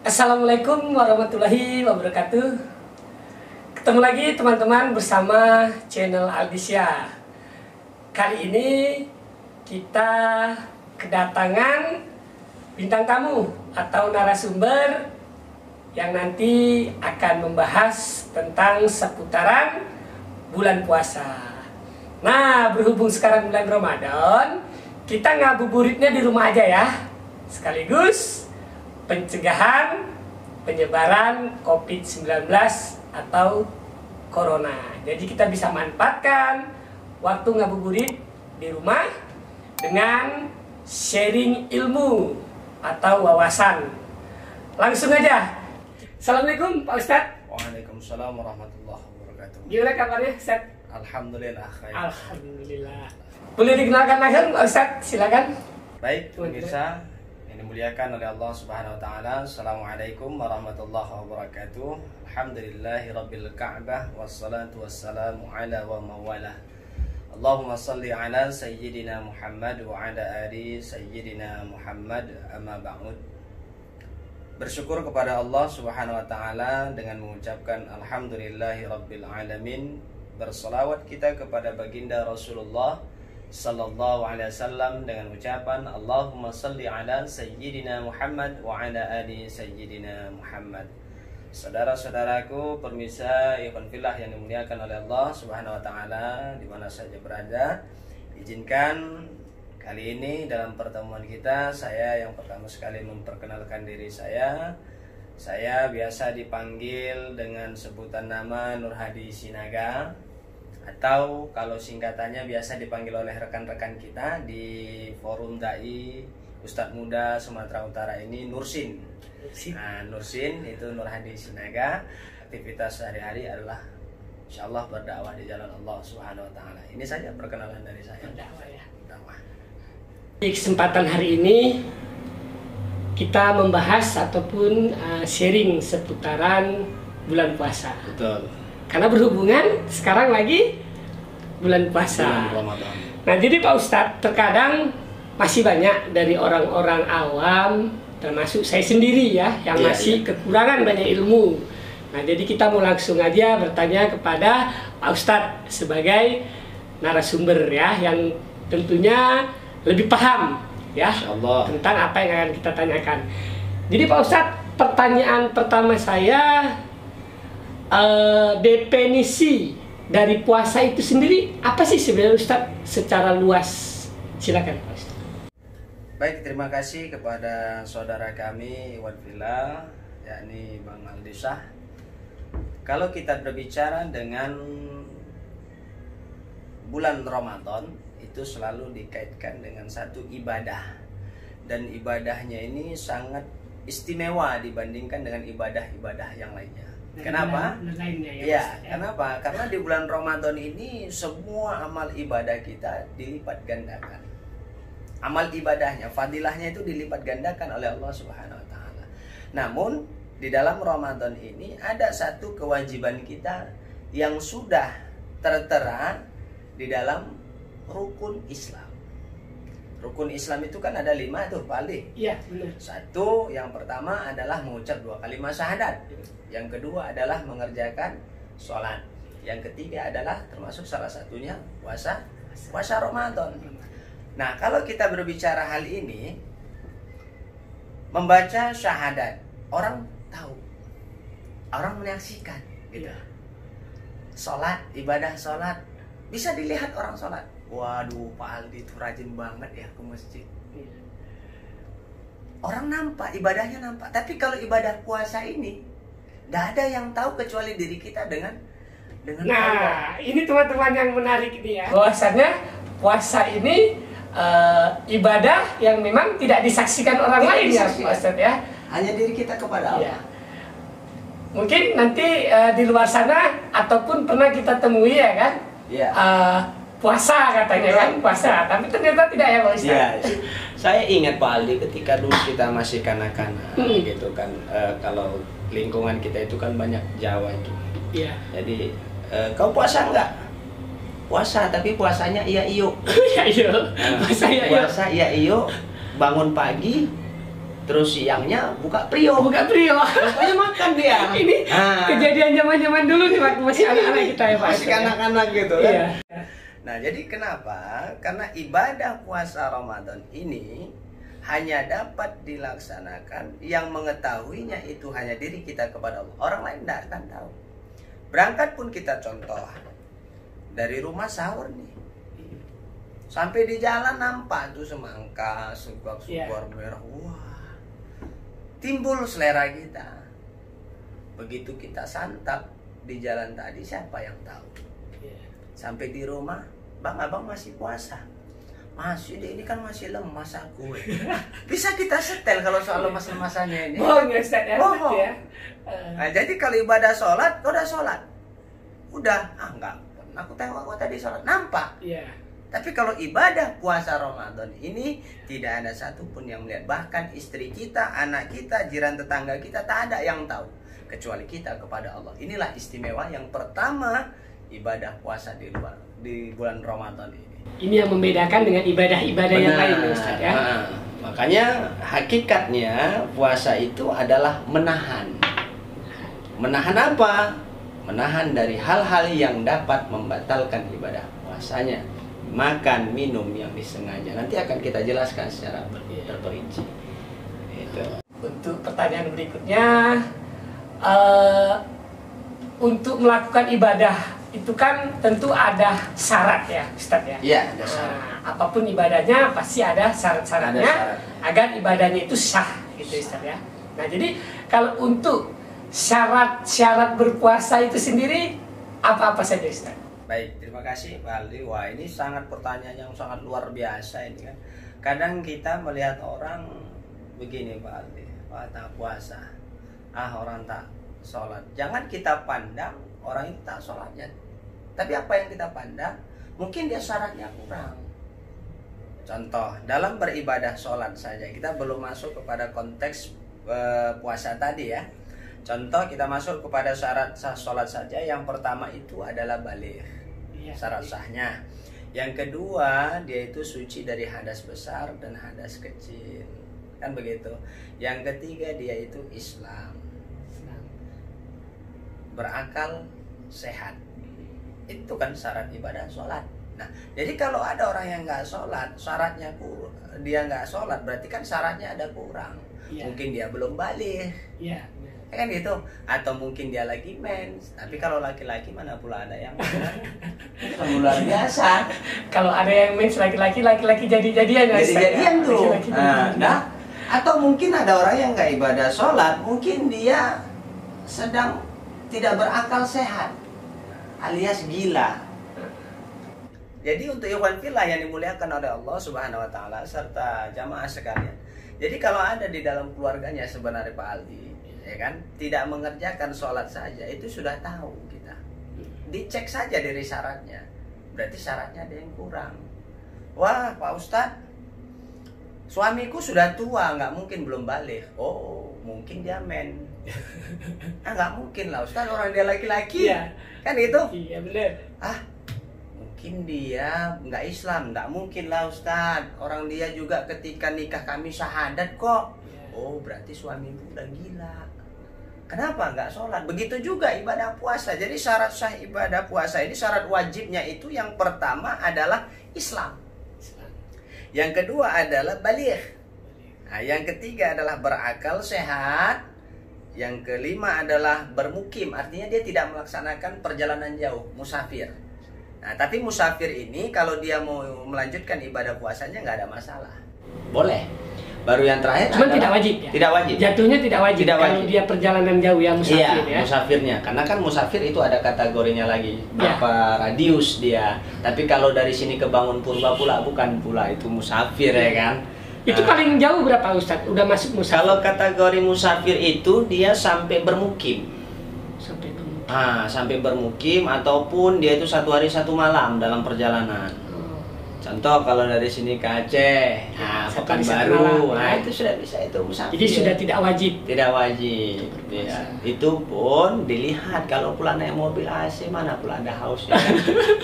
Assalamualaikum warahmatullahi wabarakatuh. Ketemu lagi teman-teman bersama channel Aldisya. Kali ini kita kedatangan bintang tamu atau narasumber yang nanti akan membahas tentang seputaran bulan puasa. Nah, berhubung sekarang bulan Ramadan, kita ngabuburitnya di rumah aja ya. Sekaligus pencegahan penyebaran COVID-19 atau Corona. Jadi kita bisa manfaatkan waktu ngabuburit di rumah dengan sharing ilmu atau wawasan. Langsung aja. Assalamualaikum Pak Ustadz. Waalaikumsalam warahmatullahi wabarakatuh. Gimana kabarnya Ustadz? Alhamdulillah khair. Alhamdulillah. Boleh dikenalkan langsung Pak Ustadz? Silakan. Baik pemirsa, yang dimuliakan oleh Allah Subhanahu wa taala. Assalamualaikum warahmatullahi wabarakatuh. Alhamdulillahirabbil ka'bah wassalatu wassalamu ala wa mawalah. Allahumma salli ala sayyidina Muhammad wa ala ali sayyidina Muhammad, amma ba'd. Bersyukur kepada Allah Subhanahu wa taala dengan mengucapkan alhamdulillahirabbil alamin. Berselawat kita kepada baginda Rasulullah sallallahu alaihi wasallam dengan ucapan Allahumma salli ala sayyidina Muhammad wa ala ali sayyidina Muhammad. Saudara-saudaraku pemirsa ikhwan fillah yang dimuliakan oleh Allah Subhanahu wa taala di mana saja berada, izinkan kali ini dalam pertemuan kita saya yang pertama sekali memperkenalkan diri saya. Saya biasa dipanggil dengan sebutan nama Nur Hadi Sinaga, atau kalau singkatannya biasa dipanggil oleh rekan-rekan kita di forum dai Ustadz Muda Sumatera Utara ini Nursin. Nah, Nursin itu Nur Hadi Sinaga. Aktivitas sehari-hari adalah insyaallah berdakwah di jalan Allah Subhanahu wa taala. Ini saja perkenalan dari saya. Berdakwah ya. Berdakwah. Di kesempatan hari ini kita membahas ataupun sharing seputaran bulan puasa. Betul. Karena berhubungan sekarang lagi bulan puasa. Bulan Ramadan. Nah, jadi Pak Ustadz, terkadang masih banyak dari orang-orang awam, termasuk saya sendiri ya, yang masih kekurangan banyak ilmu. Nah, jadi kita mau langsung aja bertanya kepada Pak Ustadz sebagai narasumber ya, yang tentunya lebih paham ya tentang apa yang akan kita tanyakan. Jadi Pak Ustadz, pertanyaan pertama saya, definisi dari puasa itu sendiri apa sih sebenarnya Ustadz secara luas? Silakan Pak Ustadz. Baik, terima kasih kepada saudara kami Iwan Villa, yakni Bang Aldisah. Kalau kita berbicara dengan bulan Ramadan, itu selalu dikaitkan dengan satu ibadah, dan ibadahnya ini sangat istimewa dibandingkan dengan ibadah-ibadah yang lainnya. Kenapa? Ya, kenapa? Karena di bulan Ramadan ini semua amal ibadah kita dilipat gandakan. Amal ibadahnya, fadilahnya itu dilipat gandakan oleh Allah Subhanahu wa taala. Namun, di dalam Ramadan ini ada satu kewajiban kita yang sudah tertera di dalam rukun Islam. Rukun Islam itu kan ada 5 tuh, Pak Aldi. Iya, benar. Satu, yang pertama adalah mengucap 2 kalimat syahadat. Yang kedua adalah mengerjakan sholat. Yang ketiga adalah termasuk salah satunya puasa Ramadan. Nah, kalau kita berbicara hal ini, membaca syahadat, orang tahu, orang menyaksikan, gitu. Sholat, ibadah sholat, bisa dilihat orang sholat. Waduh, Pak Aldi itu rajin banget ya ke masjid. Orang nampak, ibadahnya nampak. Tapi kalau ibadah puasa ini, tidak ada yang tahu kecuali diri kita dengan Allah. Ini teman-teman yang menarik ini ya. Bahwasannya puasa ini ibadah yang memang tidak disaksikan orang lain ya Pak Ustadz ya. Hanya diri kita kepada Allah. Ya. Mungkin nanti di luar sana ataupun pernah kita temui ya kan. Ya. Puasa katanya kan, puasa, tapi ternyata tidak ya Pak Ustadz. Iya, saya ingat Pak Aldi ketika dulu kita masih kanak-kanak gitu kan, kalau lingkungan kita itu kan banyak Jawa itu. Iya. Jadi kau puasa enggak? Puasa, tapi puasanya iya iyo. Iya iyo. Puasa iya iyo. Puasa iya iyo. Bangun pagi, terus siangnya buka priok. Buka priok. Pokoknya makan dia. Ini kejadian zaman-zaman dulu nih waktu masih anak-anak kita ya Pak. Masih anak-anak gitu kan. Iya. Nah, jadi kenapa? Karena ibadah puasa Ramadan ini hanya dapat dilaksanakan yang mengetahuinya itu hanya diri kita kepada Allah. Orang lain tidak akan tahu. Berangkat pun kita contoh. Dari rumah sahur nih. Sampai di jalan nampak tuh semangka, sebuah merah. Wah. Timbul selera kita. Begitu kita santap di jalan tadi, siapa yang tahu? Sampai di rumah, bang abang masih puasa. Masih deh, ini kan masih lemas aku. Bisa kita setel kalau soal lemas-lemasannya ini. Bohong ya Ustaz ya. Bohong. Ya. Nah, jadi kalau ibadah sholat, kau udah sholat. Udah, enggak. Aku tengok kau tadi sholat, nampak. Iya. Tapi kalau ibadah puasa Ramadan ini tidak ada satupun yang melihat. Bahkan istri kita, anak kita, jiran tetangga kita tak ada yang tahu kecuali kita kepada Allah. Inilah istimewa yang pertama ibadah puasa di bulan Ramadan ini. Ini yang membedakan dengan ibadah-ibadah yang lain Ustaz ya. Makanya hakikatnya puasa itu adalah menahan. Menahan apa? Menahan dari hal-hal yang dapat membatalkan ibadah puasanya. Makan, minum yang disengaja. Nanti akan kita jelaskan secara terperinci. Itu. Untuk pertanyaan berikutnya, untuk melakukan ibadah itu kan tentu ada syarat ya Ustaz ya. Iya, ada syarat. Apapun ibadahnya pasti ada syarat-syaratnya agar ibadahnya itu sah gitu Ustaz ya. Nah, jadi kalau untuk syarat-syarat berpuasa itu sendiri apa-apa saja Ustaz? Baik, terima kasih Pak Aldi. Wah, ini sangat pertanyaan yang sangat luar biasa ini kan. Kadang kita melihat orang begini Pak Aldi, wah tak puasa, orang tak sholat. Jangan kita pandang orang itu tak sholatnya. Tapi apa yang kita pandang, mungkin dia syaratnya kurang. Contoh, dalam beribadah sholat saja, kita belum masuk kepada konteks puasa tadi ya. Contoh, kita masuk kepada syarat sah sholat saja. Yang pertama itu adalah baligh, syarat sahnya. Yang kedua, dia itu suci dari hadas besar dan hadas kecil, kan begitu. Yang ketiga, dia itu Islam, berakal, sehat. Itu kan syarat ibadah sholat. Nah, jadi kalau ada orang yang nggak sholat, syaratnya dia nggak sholat, berarti kan syaratnya ada kurang. Mungkin dia belum balik, kan gitu. Atau mungkin dia lagi mens. Tapi kalau laki-laki mana pula ada yang luar biasa. Kalau ada yang mens laki-laki jadi-jadian. Jadi-jadian tuh. Nah, atau mungkin ada orang yang nggak ibadah sholat, mungkin dia sedang tidak berakal sehat, alias gila. Jadi untuk ikhwan fillah yang dimuliakan oleh Allah Subhanahu wa taala serta jamaah sekalian. Jadi kalau ada di dalam keluarganya sebenarnya Pak Aldi, ya kan, tidak mengerjakan sholat saja, itu sudah tahu kita. Dicek saja dari syaratnya. Berarti syaratnya ada yang kurang. Wah, Pak Ustadz, suamiku sudah tua, nggak mungkin belum balik. Oh, mungkin dia men. Nggak mungkin lah Ustadz, orang dia laki-laki. Kan itu? Iya benar. Mungkin dia nggak Islam, nggak mungkin lah Ustadz. Orang dia juga ketika nikah kami syahadat kok. Oh, berarti suamimu udah gila. Kenapa nggak sholat? Begitu juga ibadah puasa. Jadi syarat sah ibadah puasa ini, syarat wajibnya itu yang pertama adalah Islam. Yang kedua adalah baligh. Nah, yang ketiga adalah berakal sehat. Yang kelima adalah bermukim, artinya dia tidak melaksanakan perjalanan jauh, musafir. Nah, tapi musafir ini kalau dia mau melanjutkan ibadah puasanya nggak ada masalah, boleh. Baru yang terakhir cuman tidak wajib ya? Tidak wajib. Jatuhnya tidak wajib, kalau dia perjalanan jauh yang musafir ya? Musafirnya, karena kan musafir itu ada kategorinya lagi, berapa radius dia. Tapi kalau dari sini ke Bangun Purba pula, bukan pula itu musafir ya kan? Itu paling jauh berapa Ustadz? Udah masuk musafir? Kalau kategori musafir itu dia sampai bermukim. Sampai bermukim. Sampai bermukim ataupun dia itu 1 hari 1 malam dalam perjalanan. Contoh kalau dari sini ke Aceh, Pekanbaru, itu sudah bisa itu musafir. Jadi sudah tidak wajib. Tidak wajib. Ya. Itu pun dilihat kalau pula naik mobil AC mana pula ada hausnya.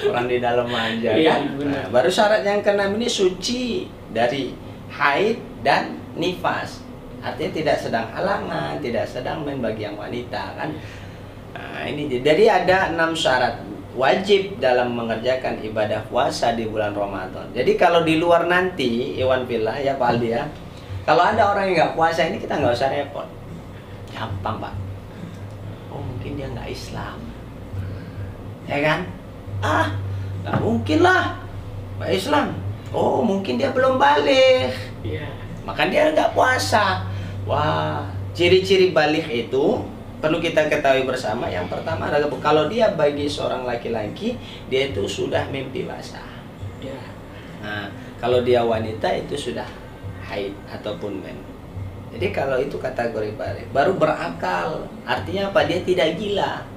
Orang di dalam aja kan. Baru syarat yang ke-6 ini suci dari haid dan nifas. Artinya tidak sedang halangan, tidak sedang main bagi yang wanita kan. Nah, ini jadi ada 6 syarat wajib dalam mengerjakan ibadah puasa di bulan Ramadan. Jadi kalau di luar nanti, Iwan Villa ya Pak Aldi ya, kalau ada orang yang nggak puasa ini kita nggak usah repot, gampang Pak. Oh mungkin dia nggak Islam, ya kan? Ah nggak mungkin lah nggak Islam. Oh mungkin dia belum balik, maka dia nggak puasa. Wah, ciri-ciri balik itu perlu kita ketahui bersama. Yang pertama adalah kalau dia bagi seorang laki-laki, dia itu sudah mimpi basah. Nah, kalau dia wanita itu sudah haid ataupun men. Jadi kalau itu kategori balik, baru berakal. Artinya apa? Dia tidak gila.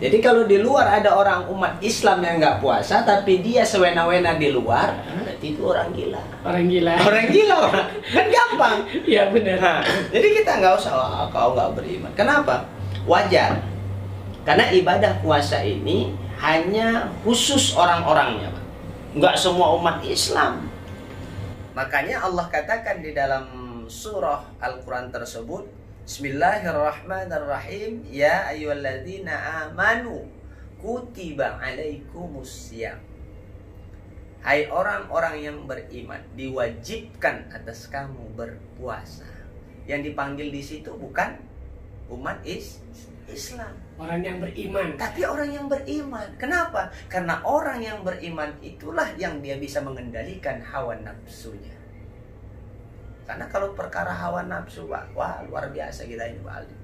Jadi kalau di luar ada orang umat Islam yang nggak puasa, tapi dia sewena-wena di luar, berarti itu orang gila. Orang gila. Orang gila, orang. Kan gampang. Iya benar. Nah, jadi kita nggak usah, wah, kau nggak beriman. Kenapa? Wajar. Karena ibadah puasa ini hanya khusus orang-orangnya, Pak. Nggak semua umat Islam. Makanya Allah katakan di dalam surah Al-Quran tersebut, Bismillahirrahmanirrahim, ya ayyuhalladzina amanu kutiba alaikumussyam. Hai orang-orang yang beriman, diwajibkan atas kamu berpuasa. Yang dipanggil di situ bukan umat Islam, orang yang beriman, tapi orang yang beriman. Kenapa? Karena orang yang beriman itulah yang dia bisa mengendalikan hawa nafsunya. Karena kalau perkara hawa nafsu, Pak, wah luar biasa kita ini, Pak Aldi.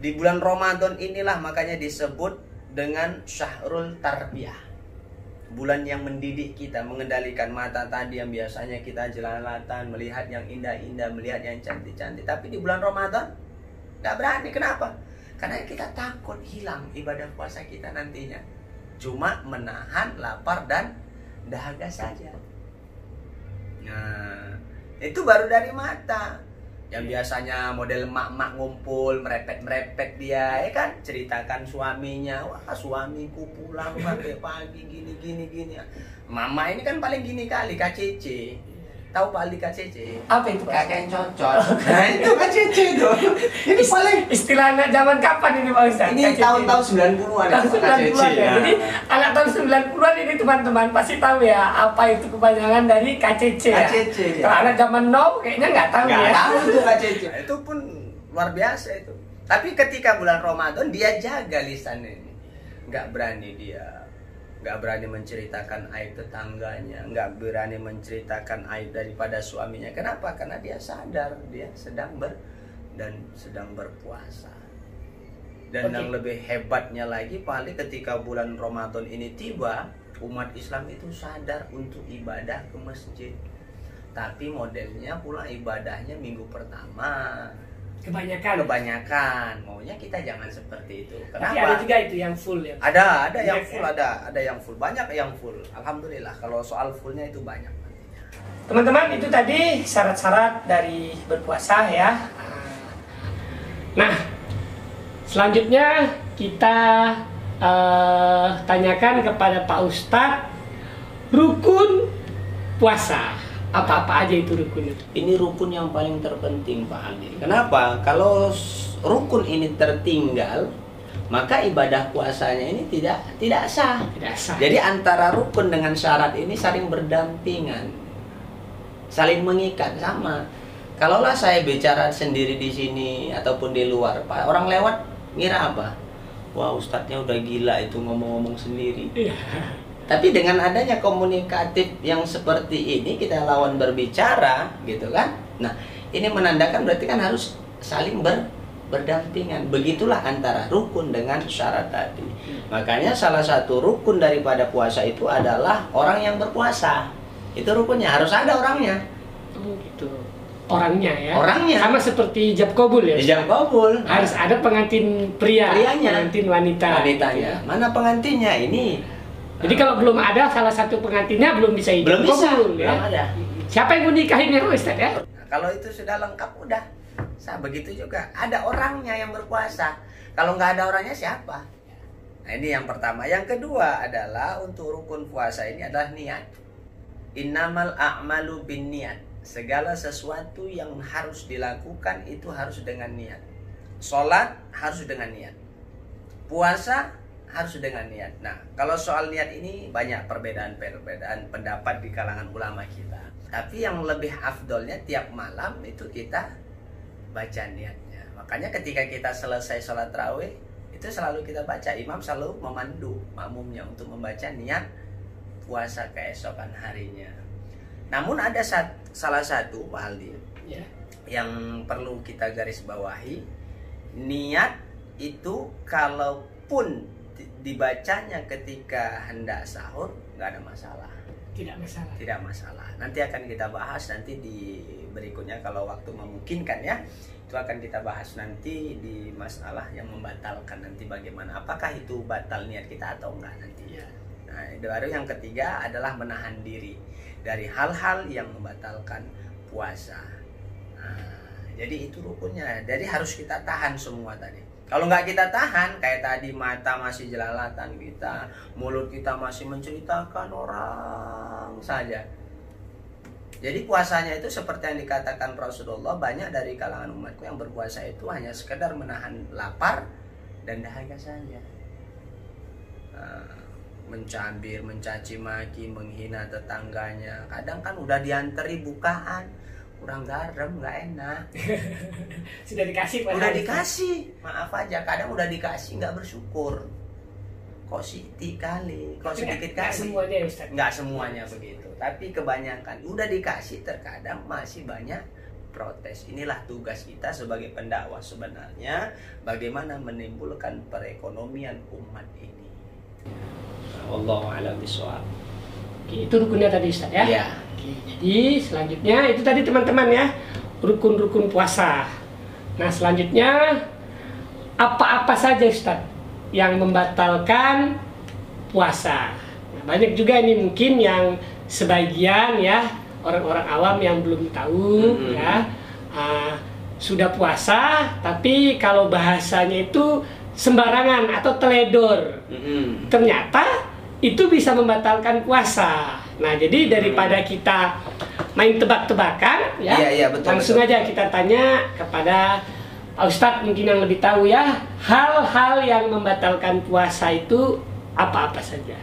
Di bulan Ramadan inilah makanya disebut dengan Syahrul Tarbiyah. Bulan yang mendidik kita, mengendalikan mata tadi yang biasanya kita jelalatan, melihat yang indah-indah, melihat yang cantik-cantik. Tapi di bulan Ramadan nggak berani. Kenapa? Karena kita takut hilang ibadah puasa kita nantinya. Cuma menahan lapar dan dahaga saja. Nah, itu baru dari mata. Yang biasanya model mak-mak ngumpul, merepet-merepet dia, ya kan? Ceritakan suaminya, wah suamiku pulang sampai pagi gini. Mama ini kan paling gini kali, KCC. Tahu Pak Aldi KCC? Apa itu? Kakek yang cocok. Nah itu KCC itu. Ini paling istilah anak zaman kapan ini Pak Ustaz? Ini tahun-tahun 90-an ya, tahun 90-an ya. Jadi anak tahun 90-an ini teman-teman pasti tahu ya apa itu kepanjangan dari KCC ya. KCC. Ya. Kalau anak zaman now kayaknya nggak tahu ya. Nggak tahu itu KCC. Itu pun luar biasa itu. Tapi ketika bulan Ramadan dia jaga lisannya ini. Nggak berani menceritakan aib tetangganya, nggak berani menceritakan aib daripada suaminya. Kenapa? Karena dia sadar dia sedang berpuasa. Dan yang lebih hebatnya lagi, paling ketika bulan Ramadan ini tiba, umat Islam itu sadar untuk ibadah ke masjid. Tapi modelnya pula ibadahnya minggu pertama. Kebanyakan. Maunya kita jangan seperti itu. Kenapa? Tapi ada juga itu yang full ya. Ada yang full, ada yang full. Banyak yang full. Alhamdulillah kalau soal fullnya itu banyak. Teman-teman, itu tadi syarat-syarat dari berpuasa ya. Nah, selanjutnya kita tanyakan kepada Pak Ustadz rukun puasa. Apa-apa aja itu rukun itu? Ini rukun yang paling terpenting Pak Aldi. Kenapa? Kalau rukun ini tertinggal, maka ibadah puasanya ini tidak sah. Jadi antara rukun dengan syarat ini saling berdampingan, saling mengikat sama. Kalaulah saya bicara sendiri di sini ataupun di luar, Pak, orang lewat ngira apa? Wah, ustadznya udah gila itu ngomong-ngomong sendiri. Tapi dengan adanya komunikatif yang seperti ini, kita lawan berbicara gitu kan. Nah, ini menandakan berarti kan harus saling berdampingan. Begitulah antara rukun dengan syarat tadi. Makanya salah satu rukun daripada puasa itu adalah orang yang berpuasa. Itu rukunnya, harus ada orangnya. Oh gitu. Orangnya ya. Orangnya. Sama seperti ijab kabul ya. Ijab kabul. Harus ada pengantin prianya, pengantin wanita. Wanitanya. Mana pengantinnya ini? Jadi kalau belum ada salah satu pengantinnya belum bisa ijab kabul ya. Belum ada. Siapa yang mau nikahinnya Ustaz ya? Nah, kalau itu sudah lengkap udah. Begitu juga. Ada orangnya yang berpuasa. Kalau nggak ada orangnya siapa? Nah ini yang pertama. Yang kedua adalah untuk rukun puasa ini adalah niat. Innamal a'malu bin niat. segala sesuatu yang harus dilakukan itu harus dengan niat. Sholat harus dengan niat. Puasa harus dengan niat. Nah, kalau soal niat ini banyak perbedaan pendapat di kalangan ulama kita. Tapi yang lebih afdolnya tiap malam itu kita baca niatnya. Makanya ketika kita selesai sholat tarawih, itu selalu kita baca. Imam selalu memandu makmumnya untuk membaca niat puasa keesokan harinya. Namun ada salah satu Pak Aldi yang perlu kita garis bawahi. Niat itu kalaupun dibacanya ketika hendak sahur nggak ada masalah. Tidak masalah. Nanti akan kita bahas nanti di berikutnya kalau waktu memungkinkan ya. Itu akan kita bahas nanti di masalah yang membatalkan nanti bagaimana. Apakah itu batal niat kita atau enggak nanti ya. Nah, baru yang ketiga adalah menahan diri dari hal-hal yang membatalkan puasa. Nah, jadi itu rukunnya. Jadi harus kita tahan semua tadi. Kalau nggak kita tahan, kayak tadi mata masih jelalatan kita, mulut kita masih menceritakan orang saja. Jadi puasanya itu seperti yang dikatakan Rasulullah, banyak dari kalangan umatku yang berpuasa itu hanya sekedar menahan lapar dan dahaga saja. Mencabir, mencaci maki, menghina tetangganya. Kadang kan udah dianteri bukaan, kurang garam, nggak enak. Sudah dikasih Pak. Udah dikasih, maaf aja. Kadang udah dikasih nggak bersyukur. Kok sedikit kali, kok sedikit kali. Nggak semuanya ya Ustaz. Nggak semuanya begitu. Tapi kebanyakan udah dikasih, terkadang masih banyak protes. Inilah tugas kita sebagai pendakwah sebenarnya, bagaimana menimbulkan perekonomian umat ini. Wallahu a'lam bishawab. Itu rukunnya tadi Ustaz ya. Ya. Jadi selanjutnya itu tadi teman-teman ya, rukun-rukun puasa. Nah selanjutnya apa-apa saja Ustaz yang membatalkan puasa. Nah, banyak juga ini mungkin yang sebagian ya orang-orang awam yang belum tahu ya sudah puasa tapi kalau bahasanya itu sembarangan atau teledor. Ternyata itu bisa membatalkan puasa. Nah, jadi daripada kita main tebak-tebakan ya, betul, langsung aja kita tanya kepada Pak Ustadz mungkin yang lebih tahu ya, hal-hal yang membatalkan puasa itu apa-apa saja.